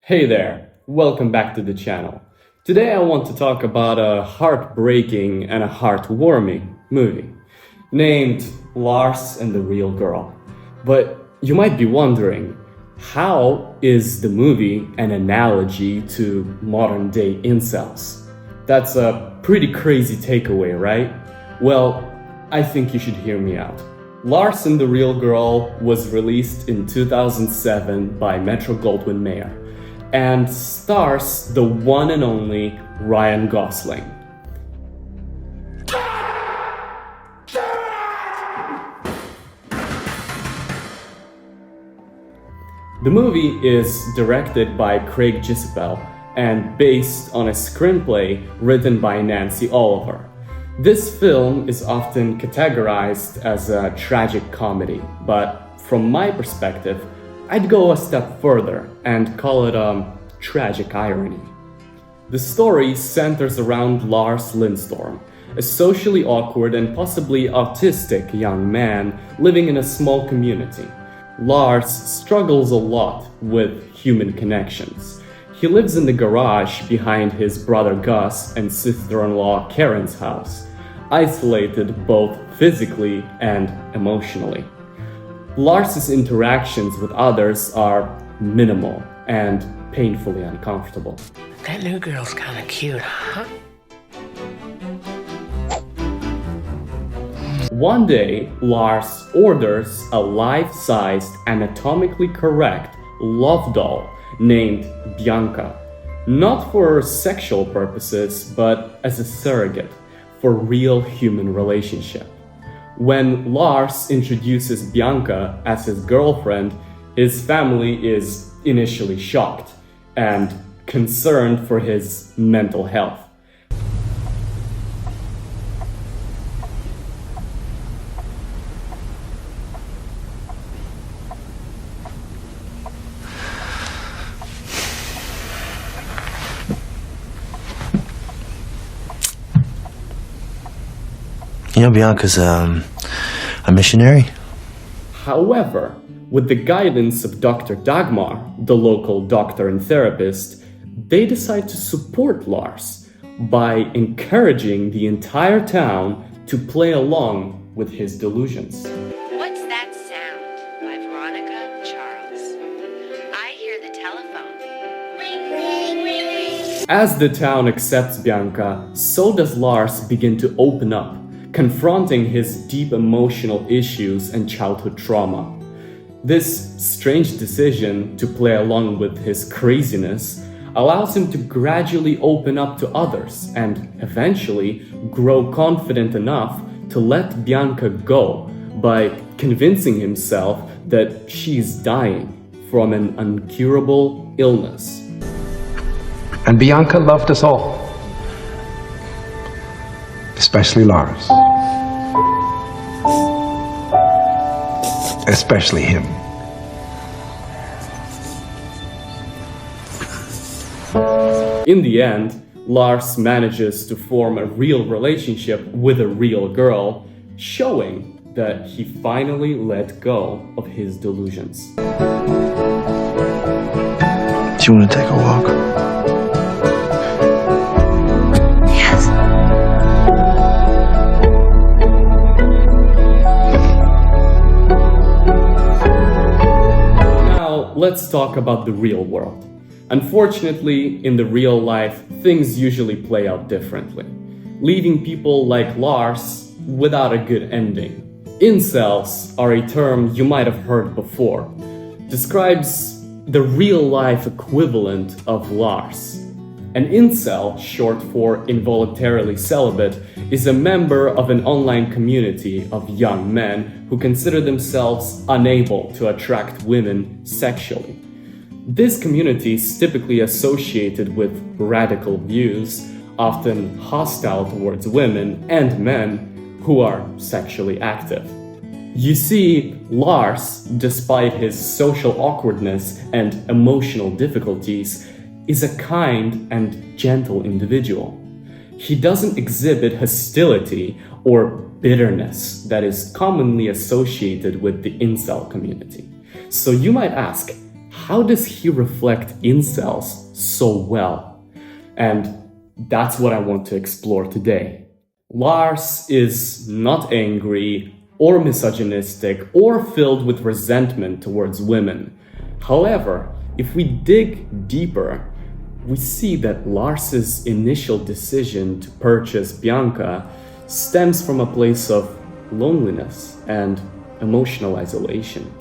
Hey there, welcome back to the channel. Today I want to talk about a heartbreaking and a heartwarming movie named Lars and the Real Girl. But you might be wondering, how is the movie an analogy to modern day incels? That's a pretty crazy takeaway, right? Well, I think you should hear me out. Lars and the Real Girl was released in 2007 by Metro-Goldwyn-Mayer and stars the one and only Ryan Gosling. The movie is directed by Craig Gisepel and based on a screenplay written by Nancy Oliver. This film is often categorized as a tragic comedy, but from my perspective, I'd go a step further and call it a tragic irony. The story centers around Lars Lindstorm, a socially awkward and possibly autistic young man living in a small community. Lars struggles a lot with human connections. He lives in the garage behind his brother Gus and sister-in-law Karen's house, isolated both physically and emotionally. Lars's interactions with others are minimal and painfully uncomfortable. That new girl's kinda cute, huh? One day, Lars orders a life-sized, anatomically correct love doll named Bianca, not for sexual purposes, but as a surrogate for real human relationship. When Lars introduces Bianca as his girlfriend, his family is initially shocked and concerned for his mental health. You know, Bianca's a missionary. However, with the guidance of Dr. Dagmar, the local doctor and therapist, they decide to support Lars by encouraging the entire town to play along with his delusions. What's that sound? By Veronica Charles. I hear the telephone. Ring, ring, ring, ring. As the town accepts Bianca, so does Lars begin to open up, confronting his deep emotional issues and childhood trauma. This strange decision to play along with his craziness allows him to gradually open up to others and eventually grow confident enough to let Bianca go by convincing himself that she's dying from an incurable illness. And Bianca loved us all, especially Lars. Especially him. In the end, Lars manages to form a real relationship with a real girl, showing that he finally let go of his delusions. Do you want to take a walk? Yes. Now, let's talk about the real world. Unfortunately, in the real life, things usually play out differently, leaving people like Lars without a good ending. Incels are a term you might have heard before. Describes the real-life equivalent of Lars. An incel, short for involuntarily celibate, is a member of an online community of young men who consider themselves unable to attract women sexually. This community is typically associated with radical views, often hostile towards women and men who are sexually active. You see, Lars, despite his social awkwardness and emotional difficulties, is a kind and gentle individual. He doesn't exhibit hostility or bitterness that is commonly associated with the incel community. So you might ask, how does he reflect incels so well? And that's what I want to explore today. Lars is not angry or misogynistic or filled with resentment towards women. However, if we dig deeper, we see that Lars's initial decision to purchase Bianca stems from a place of loneliness and emotional isolation.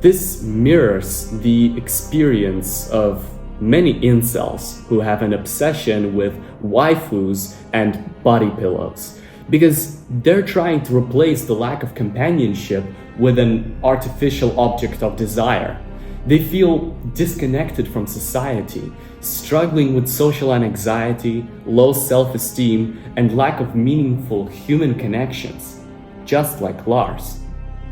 This mirrors the experience of many incels who have an obsession with waifus and body pillows, because they're trying to replace the lack of companionship with an artificial object of desire. They feel disconnected from society, struggling with social anxiety, low self-esteem, and lack of meaningful human connections, just like Lars.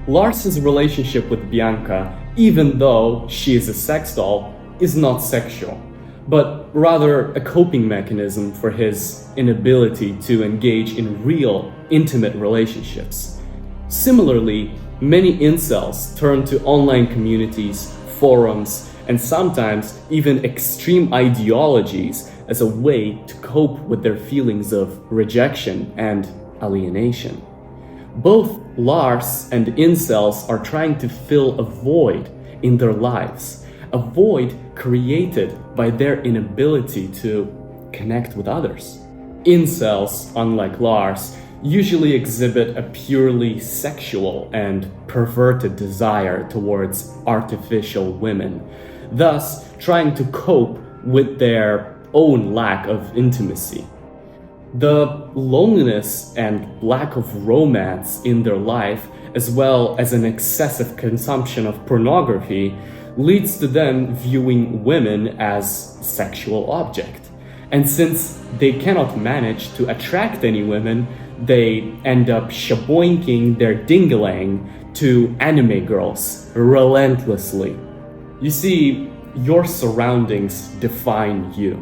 Lars's relationship with Bianca, even though she is a sex doll, is not sexual, but rather a coping mechanism for his inability to engage in real, intimate relationships. Similarly, many incels turn to online communities, forums, and sometimes even extreme ideologies as a way to cope with their feelings of rejection and alienation. Both Lars and incels are trying to fill a void in their lives, a void created by their inability to connect with others. Incels, unlike Lars, usually exhibit a purely sexual and perverted desire towards artificial women, thus trying to cope with their own lack of intimacy. The loneliness and lack of romance in their life, as well as an excessive consumption of pornography, leads to them viewing women as a sexual object. And since they cannot manage to attract any women, they end up shaboinking their dingalang to anime girls relentlessly. You see, your surroundings define you.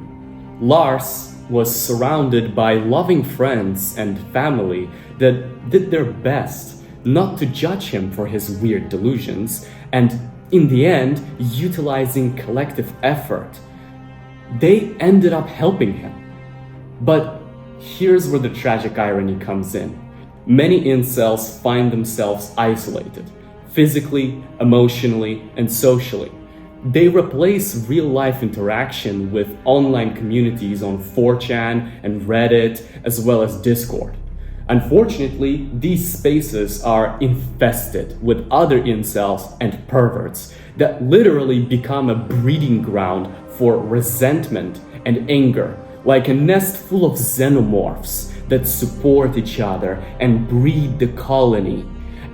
Lars was surrounded by loving friends and family that did their best not to judge him for his weird delusions, and in the end, utilizing collective effort, they ended up helping him. But here's where the tragic irony comes in. Many incels find themselves isolated, physically, emotionally, and socially. They replace real-life interaction with online communities on 4chan and Reddit, as well as Discord. Unfortunately, these spaces are infested with other incels and perverts that literally become a breeding ground for resentment and anger, like a nest full of xenomorphs that support each other and breed the colony,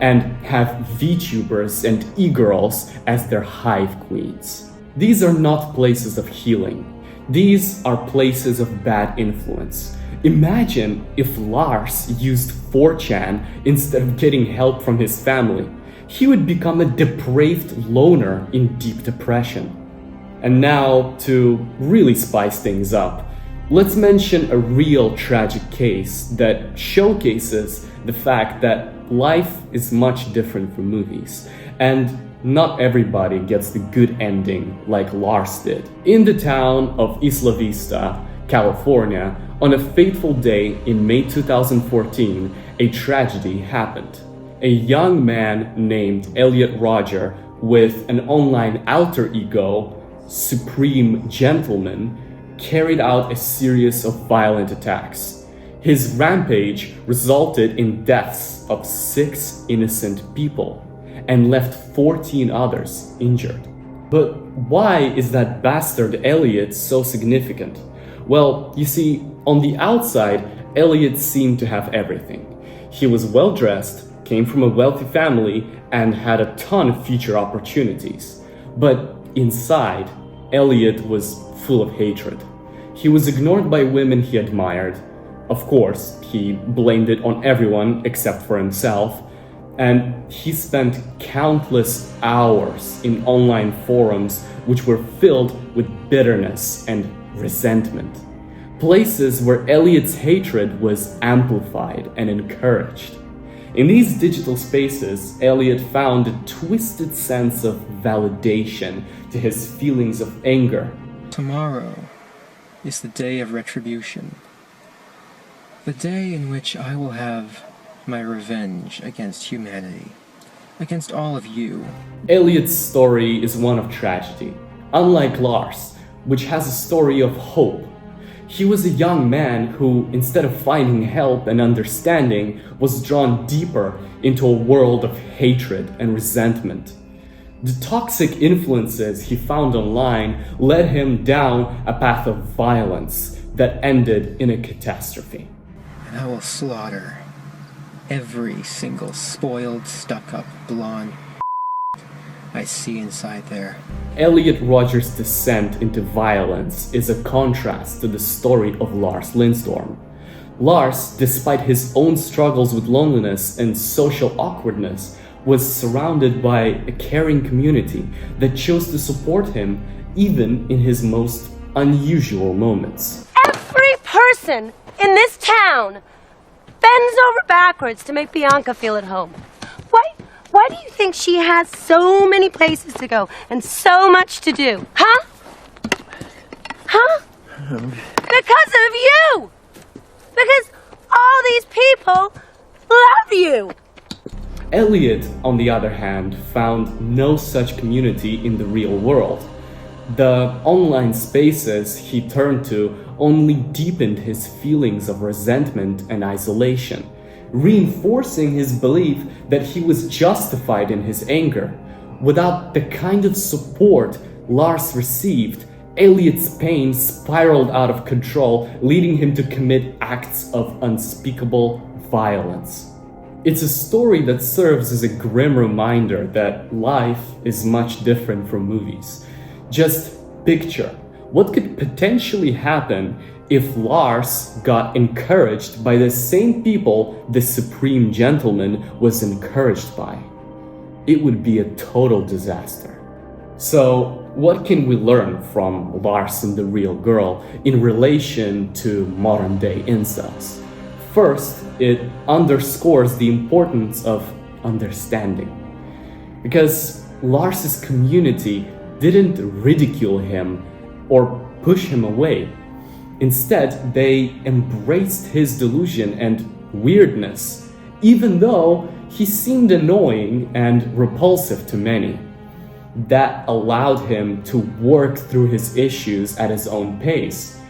and have VTubers and e-girls as their hive queens. These are not places of healing. These are places of bad influence. Imagine if Lars used 4chan instead of getting help from his family. He would become a depraved loner in deep depression. And now, to really spice things up, let's mention a real tragic case that showcases the fact that life is much different from movies, and not everybody gets the good ending like Lars did. In the town of Isla Vista, California, on a fateful day in May 2014, a tragedy happened. A young man named Elliot Rodger, with an online alter ego, Supreme Gentleman, carried out a series of violent attacks. His rampage resulted in deaths of 6 innocent people and left 14 others injured. But why is that bastard Elliot so significant? Well, you see, on the outside, Elliot seemed to have everything. He was well dressed, came from a wealthy family, and had a ton of future opportunities. But inside, Elliot was full of hatred. He was ignored by women he admired. Of course, he blamed it on everyone except for himself. And he spent countless hours in online forums which were filled with bitterness and resentment. Places where Elliot's hatred was amplified and encouraged. In these digital spaces, Elliot found a twisted sense of validation to his feelings of anger. Tomorrow is the day of retribution. The day in which I will have my revenge against humanity, against all of you. Elliot's story is one of tragedy, unlike Lars, which has a story of hope. He was a young man who, instead of finding help and understanding, was drawn deeper into a world of hatred and resentment. The toxic influences he found online led him down a path of violence that ended in a catastrophe. And I will slaughter every single spoiled, stuck-up, blonde I see inside there. Elliot Rodger's descent into violence is a contrast to the story of Lars Lindstorm. Lars, despite his own struggles with loneliness and social awkwardness, was surrounded by a caring community that chose to support him even in his most unusual moments. Every person in this town bends over backwards to make Bianca feel at home. Why do you think she has so many places to go and so much to do? Huh? Huh? Because of you! Because all these people love you! Elliot, on the other hand, found no such community in the real world. The online spaces he turned to only deepened his feelings of resentment and isolation, reinforcing his belief that he was justified in his anger. Without the kind of support Lars received, Elliot's pain spiraled out of control, leading him to commit acts of unspeakable violence. It's a story that serves as a grim reminder that life is much different from movies. Just picture what could potentially happen if Lars got encouraged by the same people the Supreme Gentleman was encouraged by. It would be a total disaster. So, what can we learn from Lars and the Real Girl in relation to modern-day incels? First, it underscores the importance of understanding. Because Lars's community didn't ridicule him or push him away. Instead, they embraced his delusion and weirdness, even though he seemed annoying and repulsive to many. That allowed him to work through his issues at his own pace.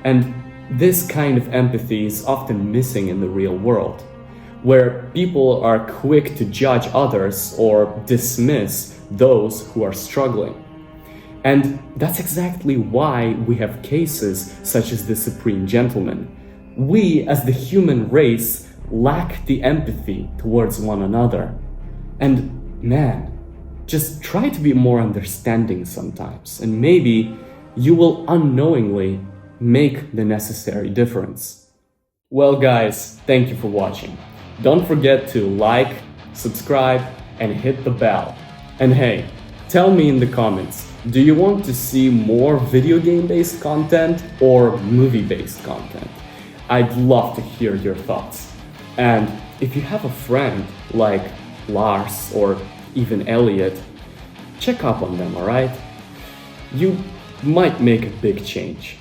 And this kind of empathy is often missing in the real world, where people are quick to judge others or dismiss those who are struggling. And that's exactly why we have cases such as the Supreme Gentleman. We, as the human race, lack the empathy towards one another. And man, just try to be more understanding sometimes, and maybe you will unknowingly make the necessary difference. Well guys, thank you for watching. Don't forget to like, subscribe, and hit the bell. And hey, tell me in the comments, do you want to see more video game-based content or movie-based content? I'd love to hear your thoughts. And if you have a friend like Lars or even Elliot, check up on them, alright? You might make a big change.